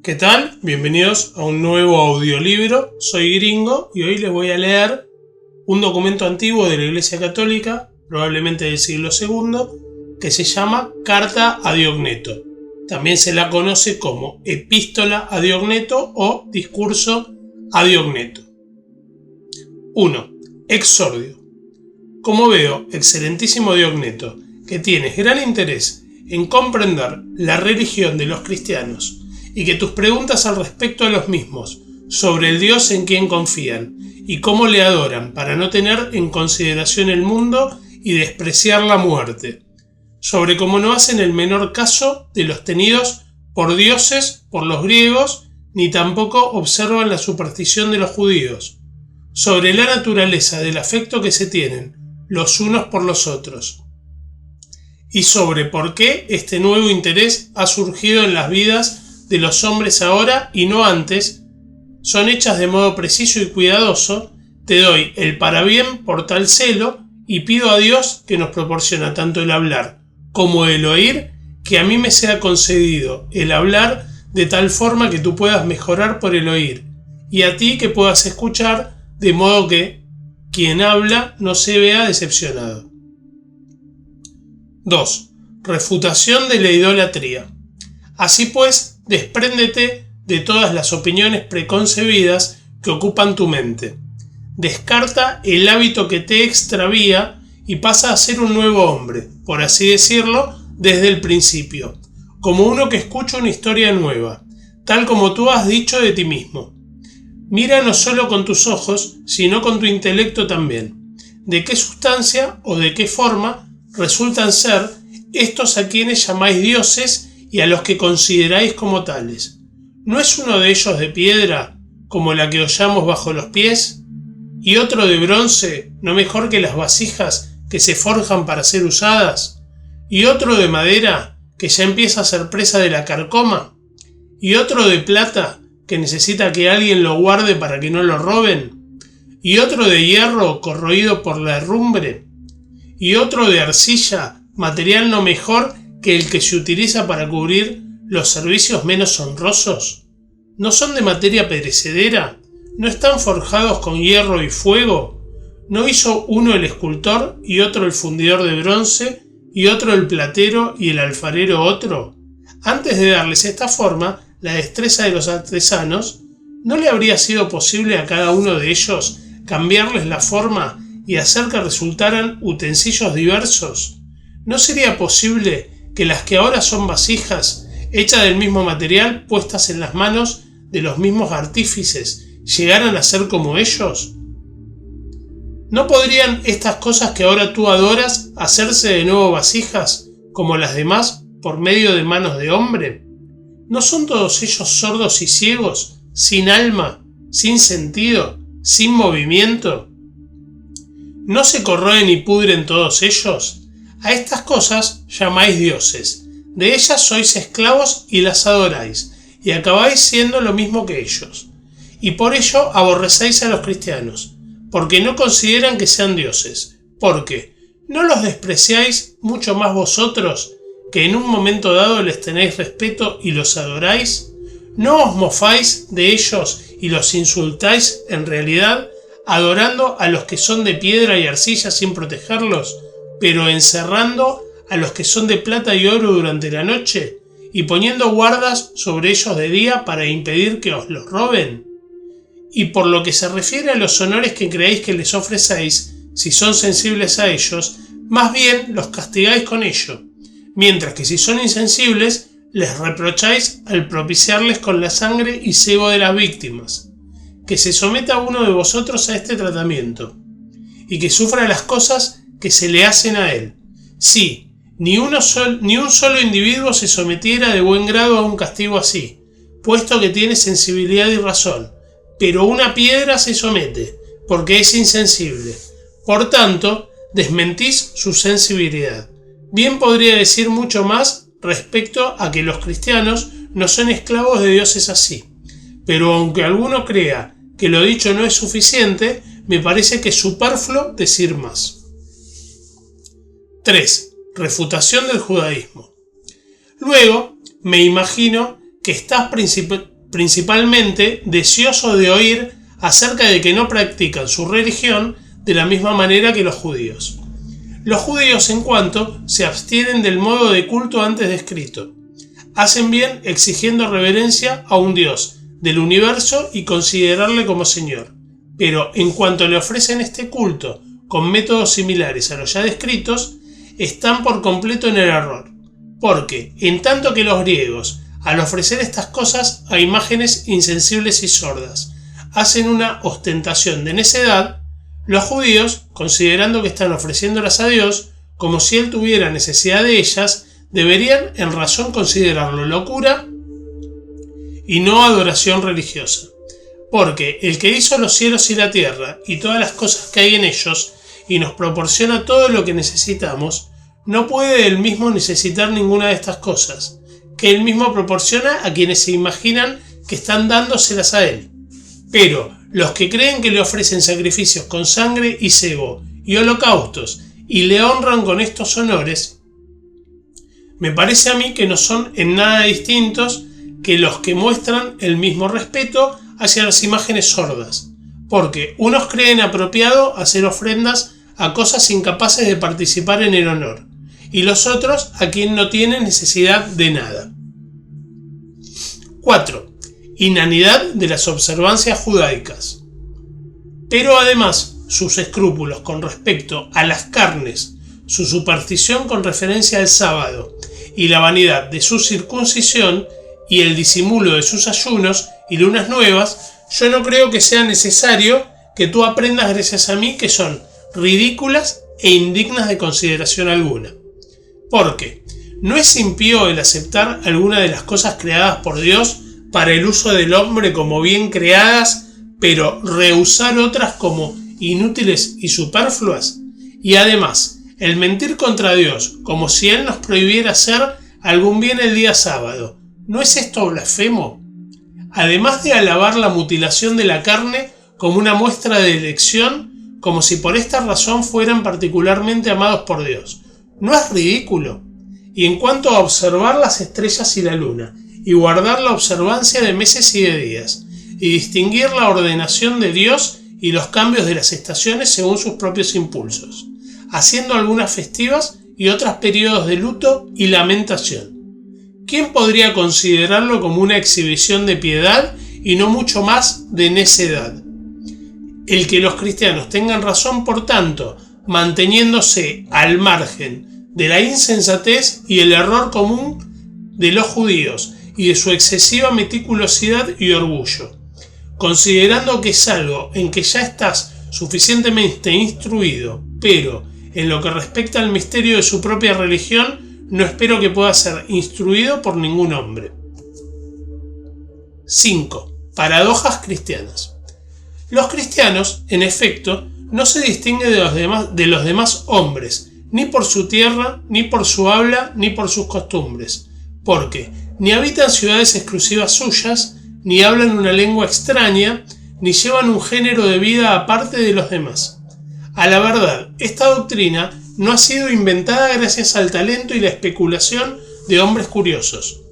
¿Qué tal? Bienvenidos a un nuevo audiolibro. Soy Gringo y hoy les voy a leer un documento antiguo de la Iglesia Católica, probablemente del siglo II, que se llama Carta a Diogneto. También se la conoce como Epístola a Diogneto o Discurso a Diogneto. 1. Exordio. Como veo, excelentísimo Diogneto, que tienes gran interés en comprender la religión de los cristianos y que tus preguntas al respecto a los mismos, sobre el Dios en quien confían y cómo le adoran para no tener en consideración el mundo y despreciar la muerte, sobre cómo no hacen el menor caso de los tenidos por dioses por los griegos, ni tampoco observan la superstición de los judíos, sobre la naturaleza del afecto que se tienen los unos por los otros, y sobre por qué este nuevo interés ha surgido en las vidas de los hombres ahora y no antes, son hechas de modo preciso y cuidadoso. Te doy el parabién por tal celo y pido a Dios, que nos proporciona tanto el hablar como el oír, que a mí me sea concedido el hablar de tal forma que tú puedas mejorar por el oír, y a ti que puedas escuchar, de modo que quien habla no se vea decepcionado. 2. Refutación de la idolatría. Así pues, despréndete de todas las opiniones preconcebidas que ocupan tu mente. Descarta el hábito que te extravía y pasa a ser un nuevo hombre, por así decirlo, desde el principio, como uno que escucha una historia nueva, tal como tú has dicho de ti mismo. Mira no solo con tus ojos, sino con tu intelecto también. ¿De qué sustancia o de qué forma resultan ser estos a quienes llamáis dioses y a los que consideráis como tales? ¿No es uno de ellos de piedra, como la que hollamos bajo los pies? ¿Y otro de bronce, no mejor que las vasijas que se forjan para ser usadas? ¿Y otro de madera, que ya empieza a ser presa de la carcoma? ¿Y otro de plata, que necesita que alguien lo guarde para que no lo roben? ¿Y otro de hierro, corroído por la herrumbre? ¿Y otro de arcilla, material no mejor que el que se utiliza para cubrir los servicios menos honrosos? ¿No son de materia perecedera? ¿No están forjados con hierro y fuego? ¿No hizo uno el escultor y otro el fundidor de bronce y otro el platero y el alfarero otro? Antes de darles esta forma, la destreza de los artesanos, ¿no le habría sido posible a cada uno de ellos cambiarles la forma y hacer que resultaran utensilios diversos? ¿No sería posible que las que ahora son vasijas, hechas del mismo material, puestas en las manos de los mismos artífices, llegaran a ser como ellos? ¿No podrían estas cosas que ahora tú adoras hacerse de nuevo vasijas, como las demás, por medio de manos de hombre? ¿No son todos ellos sordos y ciegos, sin alma, sin sentido, sin movimiento? ¿No se corroen y pudren todos ellos? A estas cosas llamáis dioses, de ellas sois esclavos y las adoráis, y acabáis siendo lo mismo que ellos. Y por ello aborrecéis a los cristianos, porque no consideran que sean dioses, porque ¿no los despreciáis mucho más vosotros, que en un momento dado les tenéis respeto y los adoráis? ¿No os mofáis de ellos y los insultáis en realidad, adorando a los que son de piedra y arcilla sin protegerlos, pero encerrando a los que son de plata y oro durante la noche, y poniendo guardas sobre ellos de día para impedir que os los roben? Y por lo que se refiere a los honores que creéis que les ofrecéis, si son sensibles a ellos, más bien los castigáis con ello, mientras que si son insensibles, les reprocháis al propiciarles con la sangre y cebo de las víctimas. Que se someta uno de vosotros a este tratamiento, y que sufra las cosas que se le hacen a él. Sí, ni un solo individuo se sometiera de buen grado a un castigo así, puesto que tiene sensibilidad y razón, pero una piedra se somete, porque es insensible. Por tanto, desmentís su sensibilidad. Bien podría decir mucho más respecto a que los cristianos no son esclavos de dioses así, pero aunque alguno crea que lo dicho no es suficiente, me parece que es superfluo decir más. 3. Refutación del judaísmo. Luego, me imagino que estás principalmente deseosos de oír acerca de que no practican su religión de la misma manera que los judíos. Los judíos, en cuanto, se abstienen del modo de culto antes descrito. Hacen bien exigiendo reverencia a un Dios del universo y considerarle como Señor. Pero en cuanto le ofrecen este culto con métodos similares a los ya descritos, están por completo en el error. Porque, en tanto que los griegos, al ofrecer estas cosas a imágenes insensibles y sordas, hacen una ostentación de necedad, los judíos, considerando que están ofreciéndolas a Dios como si Él tuviera necesidad de ellas, deberían en razón considerarlo locura y no adoración religiosa. Porque el que hizo los cielos y la tierra y todas las cosas que hay en ellos y nos proporciona todo lo que necesitamos, no puede Él mismo necesitar ninguna de estas cosas, que Él mismo proporciona a quienes se imaginan que están dándoselas a Él. Pero los que creen que le ofrecen sacrificios con sangre y cebo y holocaustos y le honran con estos honores, me parece a mí que no son en nada distintos que los que muestran el mismo respeto hacia las imágenes sordas, porque unos creen apropiado hacer ofrendas a cosas incapaces de participar en el honor, y los otros a quien no tienen necesidad de nada. 4. Inanidad de las observancias judaicas. Pero además, sus escrúpulos con respecto a las carnes, su superstición con referencia al sábado y la vanidad de su circuncisión y el disimulo de sus ayunos y lunas nuevas, yo no creo que sea necesario que tú aprendas gracias a mí que son ridículas e indignas de consideración alguna. Porque no es impío el aceptar alguna de las cosas creadas por Dios para el uso del hombre como bien creadas, pero rehusar otras como inútiles y superfluas, y además el mentir contra Dios como si Él nos prohibiera hacer algún bien el día sábado. ¿No es esto blasfemo? Además de alabar la mutilación de la carne como una muestra de elección, como si por esta razón fueran particularmente amados por Dios. ¿No es ridículo? Y en cuanto a observar las estrellas y la luna, y guardar la observancia de meses y de días, y distinguir la ordenación de Dios y los cambios de las estaciones según sus propios impulsos, haciendo algunas festivas y otras periodos de luto y lamentación. ¿Quién podría considerarlo como una exhibición de piedad y no mucho más de necedad? El que los cristianos tengan razón, por tanto, manteniéndose al margen de la insensatez y el error común de los judíos y de su excesiva meticulosidad y orgullo, considerando que es algo en que ya estás suficientemente instruido, pero en lo que respecta al misterio de su propia religión, no espero que pueda ser instruido por ningún hombre. 5. Paradojas cristianas. Los cristianos, en efecto, no se distinguen de los demás hombres, ni por su tierra, ni por su habla, ni por sus costumbres, porque ni habitan ciudades exclusivas suyas, ni hablan una lengua extraña, ni llevan un género de vida aparte de los demás. A la verdad, esta doctrina no ha sido inventada gracias al talento y la especulación de hombres curiosos,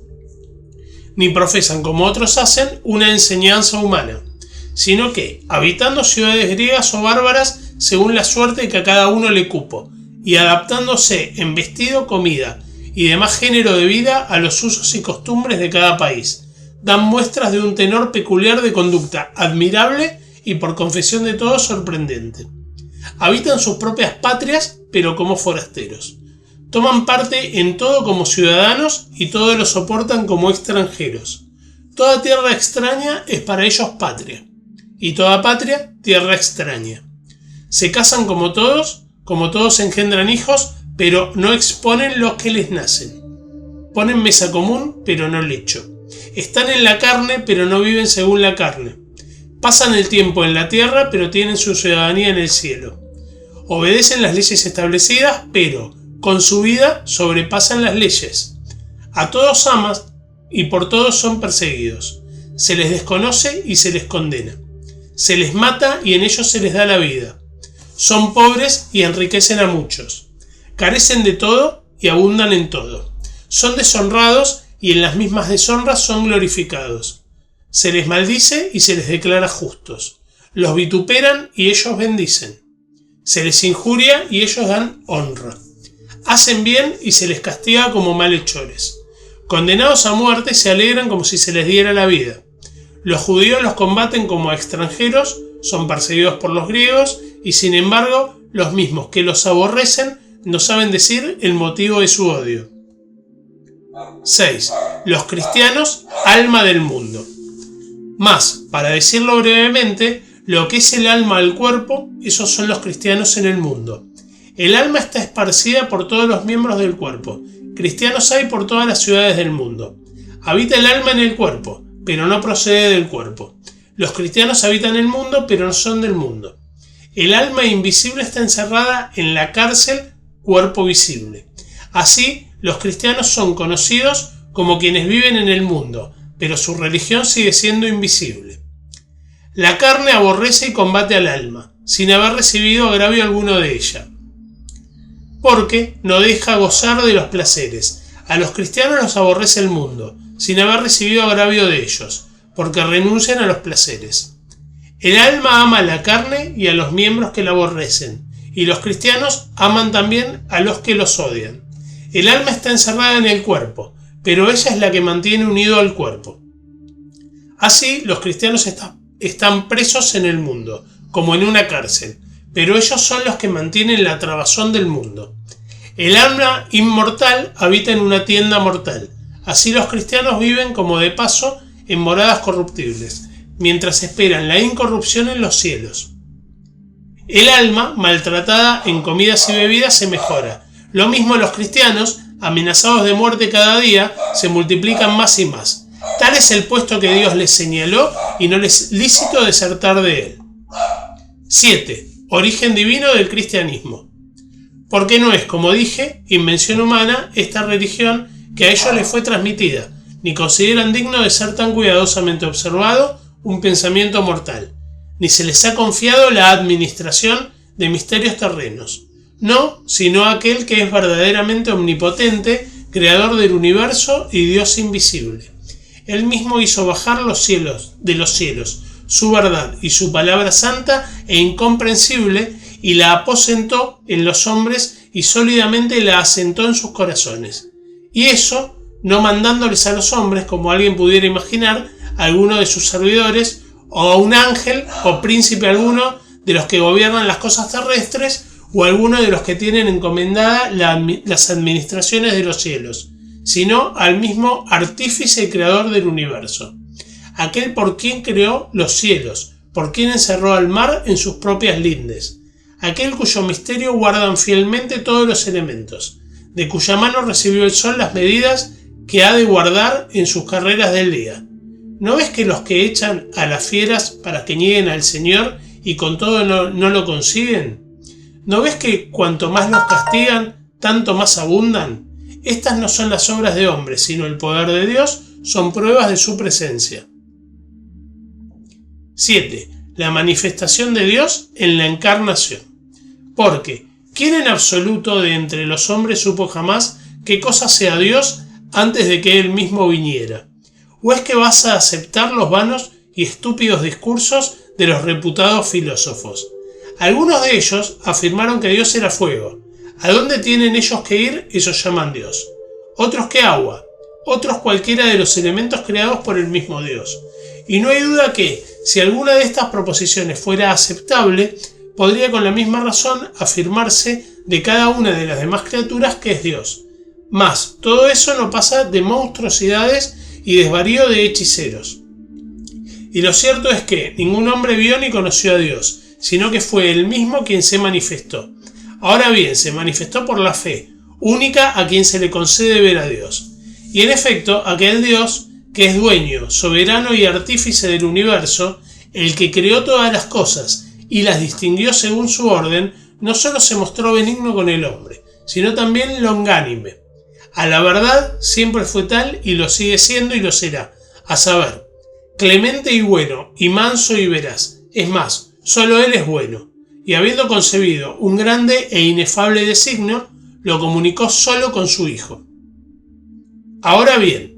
ni profesan, como otros hacen, una enseñanza humana, sino que, habitando ciudades griegas o bárbaras según la suerte que a cada uno le cupo, y adaptándose en vestido, comida y demás género de vida a los usos y costumbres de cada país, dan muestras de un tenor peculiar de conducta admirable y por confesión de todos sorprendente. Habitan sus propias patrias, pero como forasteros. Toman parte en todo como ciudadanos y todo lo soportan como extranjeros. Toda tierra extraña es para ellos patria, y toda patria tierra extraña. Se casan como todos engendran hijos, pero no exponen los que les nacen. Ponen mesa común, pero no lecho. Están en la carne, pero no viven según la carne. Pasan el tiempo en la tierra, pero tienen su ciudadanía en el cielo. Obedecen las leyes establecidas, pero con su vida sobrepasan las leyes. A todos aman y por todos son perseguidos. Se les desconoce y se les condena. Se les mata y en ellos se les da la vida. Son pobres y enriquecen a muchos. Carecen de todo y abundan en todo. Son deshonrados y en las mismas deshonras son glorificados. Se les maldice y se les declara justos. Los vituperan y ellos bendicen. Se les injuria y ellos dan honra. Hacen bien y se les castiga como malhechores. Condenados a muerte se alegran como si se les diera la vida. Los judíos los combaten como a extranjeros, son perseguidos por los griegos y sin embargo los mismos que los aborrecen no saben decir el motivo de su odio. 6. Los cristianos, alma del mundo. Más, para decirlo brevemente, lo que es el alma al cuerpo, esos son los cristianos en el mundo. El alma está esparcida por todos los miembros del cuerpo. Cristianos hay por todas las ciudades del mundo. Habita el alma en el cuerpo, pero no procede del cuerpo. Los cristianos habitan el mundo, pero no son del mundo. El alma invisible está encerrada en la cárcel, cuerpo visible. Así, los cristianos son conocidos como quienes viven en el mundo, pero su religión sigue siendo invisible. La carne aborrece y combate al alma, sin haber recibido agravio alguno de ella, porque no deja gozar de los placeres. A los cristianos los aborrece el mundo, sin haber recibido agravio de ellos, porque renuncian a los placeres. El alma ama a la carne y a los miembros que la aborrecen, y los cristianos aman también a los que los odian. El alma está encerrada en el cuerpo, pero ella es la que mantiene unido al cuerpo. Así, los cristianos están presos en el mundo, como en una cárcel, pero ellos son los que mantienen la trabazón del mundo. El alma inmortal habita en una tienda mortal. Así los cristianos viven como de paso en moradas corruptibles, mientras esperan la incorrupción en los cielos. El alma, maltratada en comidas y bebidas, se mejora. Lo mismo los cristianos, amenazados de muerte cada día, se multiplican más y más. Tal es el puesto que Dios les señaló y no les es lícito desertar de él. 7. Origen divino del cristianismo. Porque no es, como dije, invención humana esta religión que a ellos les fue transmitida, ni consideran digno de ser tan cuidadosamente observado un pensamiento mortal, ni se les ha confiado la administración de misterios terrenos. No, sino aquel que es verdaderamente omnipotente, creador del universo y Dios invisible. Él mismo hizo bajar los cielos de los cielos, su verdad y su palabra santa e incomprensible, y la aposentó en los hombres y sólidamente la asentó en sus corazones. Y eso, no mandándoles a los hombres, como alguien pudiera imaginar, a alguno de sus servidores, o a un ángel o príncipe alguno de los que gobiernan las cosas terrestres, o alguno de los que tienen encomendada las administraciones de los cielos, sino al mismo artífice y creador del universo, aquel por quien creó los cielos, por quien encerró al mar en sus propias lindes, aquel cuyo misterio guardan fielmente todos los elementos, de cuya mano recibió el sol las medidas que ha de guardar en sus carreras del día. ¿No ves que los que echan a las fieras para que nieguen al Señor y con todo no lo consiguen? ¿No ves que cuanto más los castigan, tanto más abundan? Estas no son las obras de hombres, sino el poder de Dios, son pruebas de su presencia. 7. La manifestación de Dios en la encarnación. Porque, ¿quién en absoluto de entre los hombres supo jamás qué cosa sea Dios antes de que Él mismo viniera? ¿O es que vas a aceptar los vanos y estúpidos discursos de los reputados filósofos? Algunos de ellos afirmaron que Dios era fuego. ¿A dónde tienen ellos que ir? Ellos llaman Dios. Otros que agua. Otros cualquiera de los elementos creados por el mismo Dios. Y no hay duda que, si alguna de estas proposiciones fuera aceptable, podría con la misma razón afirmarse de cada una de las demás criaturas que es Dios. Mas, todo eso no pasa de monstruosidades y desvarío de hechiceros. Y lo cierto es que ningún hombre vio ni conoció a Dios, sino que fue Él mismo quien se manifestó. Ahora bien, se manifestó por la fe, única a quien se le concede ver a Dios. Y en efecto, aquel Dios, que es dueño, soberano y artífice del universo, el que creó todas las cosas y las distinguió según su orden, no solo se mostró benigno con el hombre, sino también longánime. A la verdad siempre fue tal y lo sigue siendo y lo será, a saber, clemente y bueno, y manso y veraz. Es más, solo Él es bueno, y habiendo concebido un grande e inefable designio, lo comunicó solo con su Hijo. Ahora bien,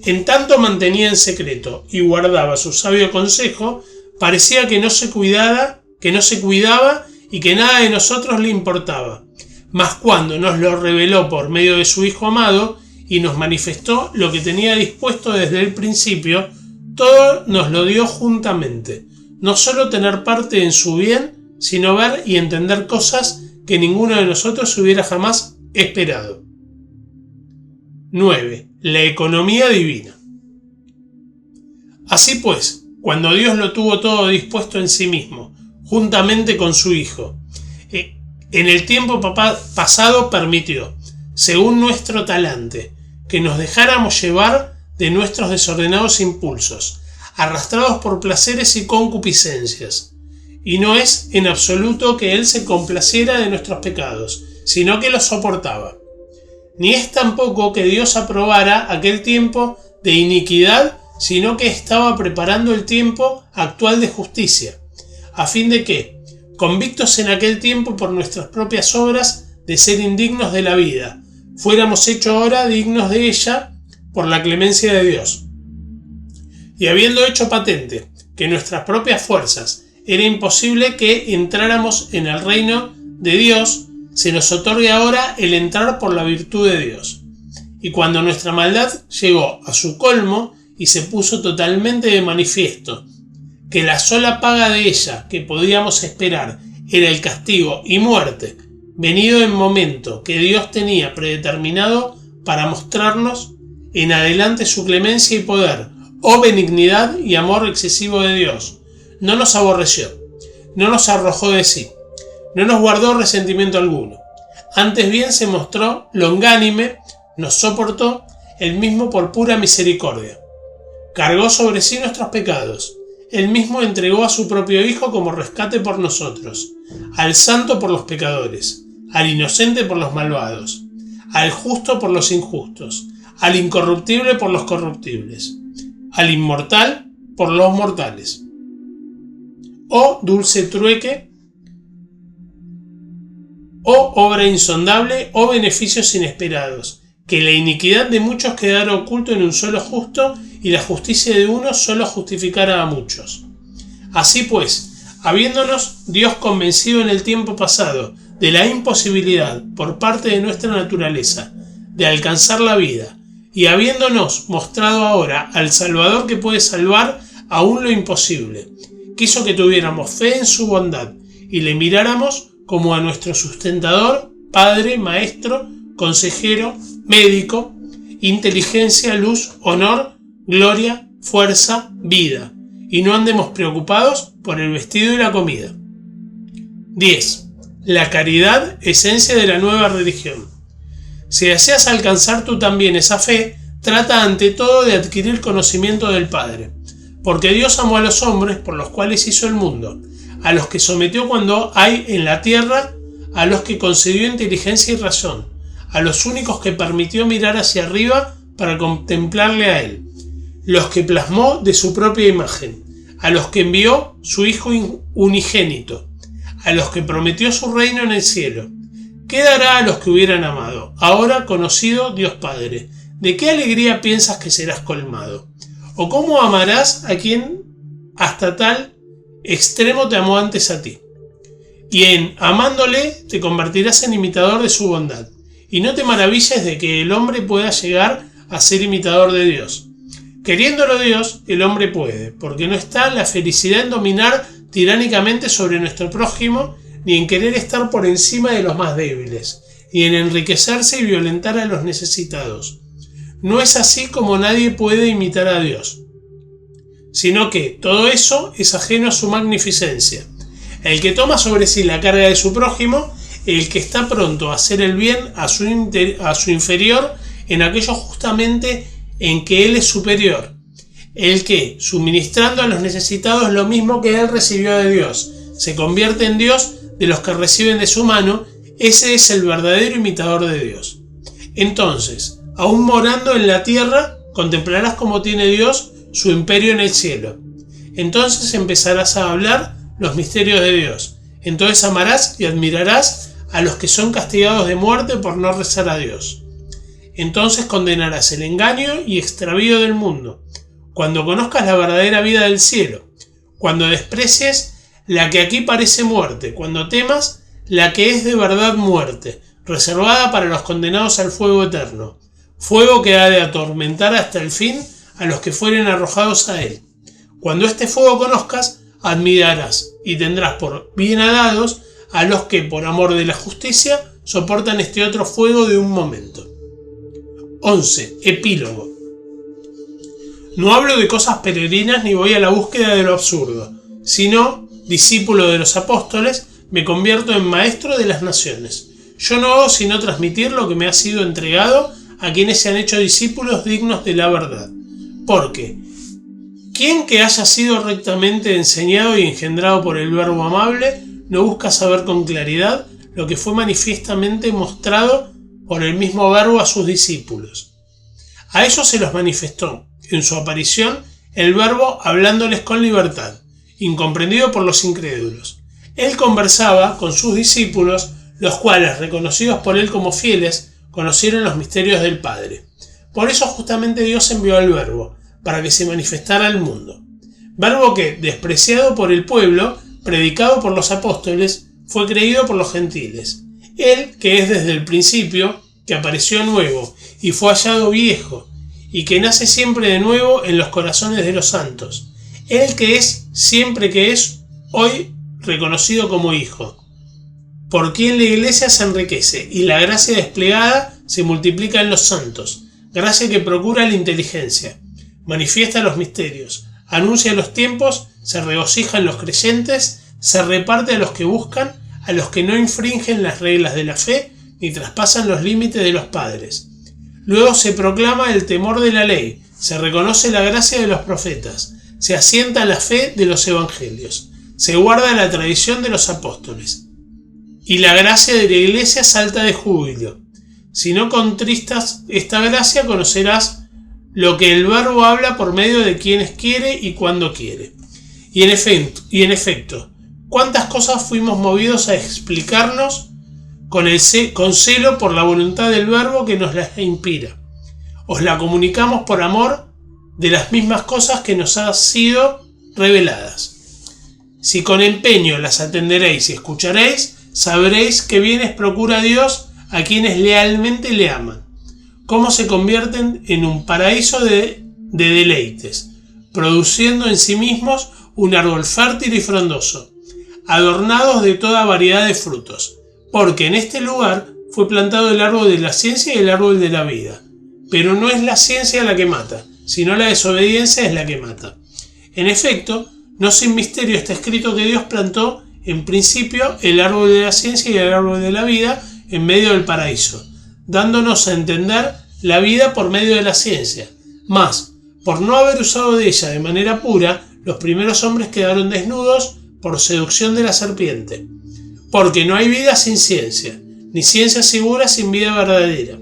En tanto mantenía en secreto y guardaba su sabio consejo, parecía que no se cuidaba y que nada de nosotros le importaba. Mas cuando nos lo reveló por medio de su Hijo amado y nos manifestó lo que tenía dispuesto desde el principio, todo nos lo dio juntamente. No solo tener parte en su bien, sino ver y entender cosas que ninguno de nosotros hubiera jamás esperado. 9. La economía divina. Así pues, cuando Dios lo tuvo todo dispuesto en sí mismo, juntamente con su Hijo, en el tiempo pasado permitió, según nuestro talante, que nos dejáramos llevar de nuestros desordenados impulsos, arrastrados por placeres y concupiscencias. Y no es en absoluto que Él se complaciera de nuestros pecados, sino que los soportaba. Ni es tampoco que Dios aprobara aquel tiempo de iniquidad, sino que estaba preparando el tiempo actual de justicia, a fin de que, convictos en aquel tiempo por nuestras propias obras de ser indignos de la vida, fuéramos hechos ahora dignos de ella por la clemencia de Dios. Y habiendo hecho patente que nuestras propias fuerzas era imposible que entráramos en el reino de Dios, se nos otorgue ahora el entrar por la virtud de Dios. Y cuando nuestra maldad llegó a su colmo y se puso totalmente de manifiesto que la sola paga de ella que podíamos esperar era el castigo y muerte, venido en momento que Dios tenía predeterminado para mostrarnos en adelante su clemencia y poder, benignidad y amor excesivo de Dios, no nos aborreció, no nos arrojó de sí, no nos guardó resentimiento alguno. Antes bien se mostró longánime, nos soportó, él mismo por pura misericordia. Cargó sobre sí nuestros pecados, él mismo entregó a su propio Hijo como rescate por nosotros, al santo por los pecadores, al inocente por los malvados, al justo por los injustos, al incorruptible por los corruptibles, al inmortal por los mortales. Oh dulce trueque, oh obra insondable, oh beneficios inesperados, que la iniquidad de muchos quedara oculto en un solo justo y la justicia de uno solo justificara a muchos. Así pues, habiéndonos Dios convencido en el tiempo pasado de la imposibilidad por parte de nuestra naturaleza de alcanzar la vida, y habiéndonos mostrado ahora al Salvador que puede salvar aún lo imposible, quiso que tuviéramos fe en su bondad y le miráramos como a nuestro sustentador, Padre, Maestro, Consejero, Médico, inteligencia, luz, honor, gloria, fuerza, vida, y no andemos preocupados por el vestido y la comida. 10. La caridad, esencia de la nueva religión. Si deseas alcanzar tú también esa fe, trata ante todo de adquirir conocimiento del Padre, porque Dios amó a los hombres por los cuales hizo el mundo, a los que sometió cuando hay en la tierra, a los que concedió inteligencia y razón, a los únicos que permitió mirar hacia arriba para contemplarle a Él, los que plasmó de su propia imagen, a los que envió su Hijo unigénito, a los que prometió su reino en el cielo. ¿Qué dará a los que hubieran amado? Ahora conocido Dios Padre, ¿de qué alegría piensas que serás colmado? ¿O cómo amarás a quien hasta tal extremo te amó antes a ti? Y amándole te convertirás en imitador de su bondad. Y no te maravilles de que el hombre pueda llegar a ser imitador de Dios. Queriéndolo Dios, el hombre puede, porque no está la felicidad en dominar tiránicamente sobre nuestro prójimo, ni en querer estar por encima de los más débiles, ni en enriquecerse y violentar a los necesitados. No es así como nadie puede imitar a Dios, sino que todo eso es ajeno a su magnificencia. El que toma sobre sí la carga de su prójimo, el que está pronto a hacer el bien a su inferior en aquello justamente en que él es superior, el que, suministrando a los necesitados lo mismo que él recibió de Dios, se convierte en Dios de los que reciben de su mano, ese es el verdadero imitador de Dios. Entonces, aún morando en la tierra, contemplarás cómo tiene Dios su imperio en el cielo. Entonces empezarás a hablar los misterios de Dios. Entonces amarás y admirarás a los que son castigados de muerte por no rezar a Dios. entonces condenarás el engaño y extravío del mundo, cuando conozcas la verdadera vida del cielo, cuando desprecies la que aquí parece muerte, cuando temas la que es de verdad muerte, reservada para los condenados al fuego eterno, fuego que ha de atormentar hasta el fin a los que fueren arrojados a él. Cuando este fuego conozcas, admirarás y tendrás por bienhadados a los que, por amor de la justicia, soportan este otro fuego de un momento. 11. Epílogo. No hablo de cosas peregrinas ni voy a la búsqueda de lo absurdo, sino, discípulo de los apóstoles, me convierto en maestro de las naciones. Yo no hago sino transmitir lo que me ha sido entregado a quienes se han hecho discípulos dignos de la verdad. Porque, ¿quién que haya sido rectamente enseñado y engendrado por el Verbo amable no busca saber con claridad lo que fue manifiestamente mostrado por el mismo Verbo a sus discípulos? A ellos se los manifestó, en su aparición, el Verbo hablándoles con libertad, incomprendido por los incrédulos. Él conversaba con sus discípulos, los cuales, reconocidos por él como fieles, conocieron los misterios del Padre. Por eso justamente Dios envió al Verbo, para que se manifestara al mundo. Verbo que, despreciado por el pueblo, predicado por los apóstoles, fue creído por los gentiles. Él, que es desde el principio, que apareció nuevo y fue hallado viejo, y que nace siempre de nuevo en los corazones de los santos. Él que es, siempre que es, hoy reconocido como Hijo, por quien la Iglesia se enriquece y la gracia desplegada se multiplica en los santos, gracia que procura la inteligencia, manifiesta los misterios, anuncia los tiempos, se regocija en los creyentes, se reparte a los que buscan, a los que no infringen las reglas de la fe ni traspasan los límites de los padres. Luego se proclama el temor de la ley, se reconoce la gracia de los profetas, se asienta la fe de los evangelios, se guarda la tradición de los apóstoles, y la gracia de la Iglesia salta de júbilo. Si no contristas esta gracia, conocerás lo que el Verbo habla por medio de quienes quiere y cuando quiere. Y en efecto, ¿cuántas cosas fuimos movidos a explicarnos con celo por la voluntad del Verbo que nos las inspira? Os la comunicamos por amor de las mismas cosas que nos han sido reveladas. Si con empeño las atenderéis y escucharéis, sabréis qué bienes procura Dios a quienes lealmente le aman, cómo se convierten en un paraíso de deleites, produciendo en sí mismos un árbol fértil y frondoso, adornados de toda variedad de frutos, porque en este lugar fue plantado el árbol de la ciencia y el árbol de la vida. Pero no es la ciencia la que mata, sino la desobediencia es la que mata. En efecto, no sin misterio está escrito que Dios plantó en principio el árbol de la ciencia y el árbol de la vida en medio del paraíso, dándonos a entender la vida por medio de la ciencia. Mas, por no haber usado de ella de manera pura, los primeros hombres quedaron desnudos por seducción de la serpiente. Porque no hay vida sin ciencia, ni ciencia segura sin vida verdadera.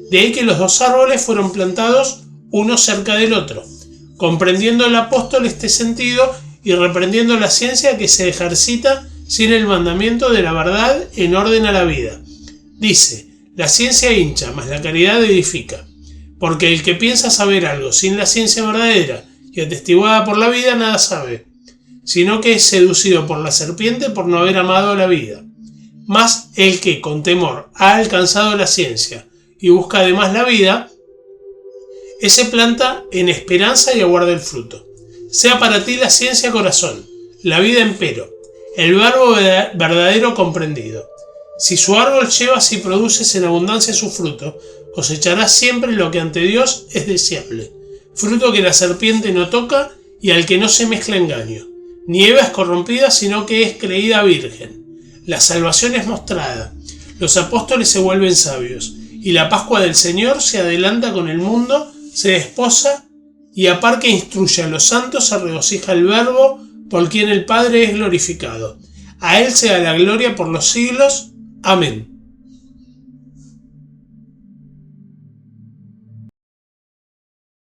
De ahí que los dos árboles fueron plantados uno cerca del otro, comprendiendo el apóstol este sentido y reprendiendo la ciencia que se ejercita sin el mandamiento de la verdad en orden a la vida. Dice, la ciencia hincha, mas la caridad edifica. Porque el que piensa saber algo sin la ciencia verdadera y atestiguada por la vida nada sabe, sino que es seducido por la serpiente por no haber amado la vida. Mas el que con temor ha alcanzado la ciencia y busca además la vida, ese planta en esperanza y aguarda el fruto. Sea para ti la ciencia corazón, la vida empero, el verbo verdadero comprendido. Si su árbol llevas y produces en abundancia su fruto, cosecharás siempre lo que ante Dios es deseable, fruto que la serpiente no toca y al que no se mezcla engaño. Ni Eva es corrompida, sino que es creída virgen. La salvación es mostrada, los apóstoles se vuelven sabios, y la Pascua del Señor se adelanta con el mundo, se desposa, y a par que instruye a los santos se regocija el Verbo, por quien el Padre es glorificado. A él sea la gloria por los siglos. Amén.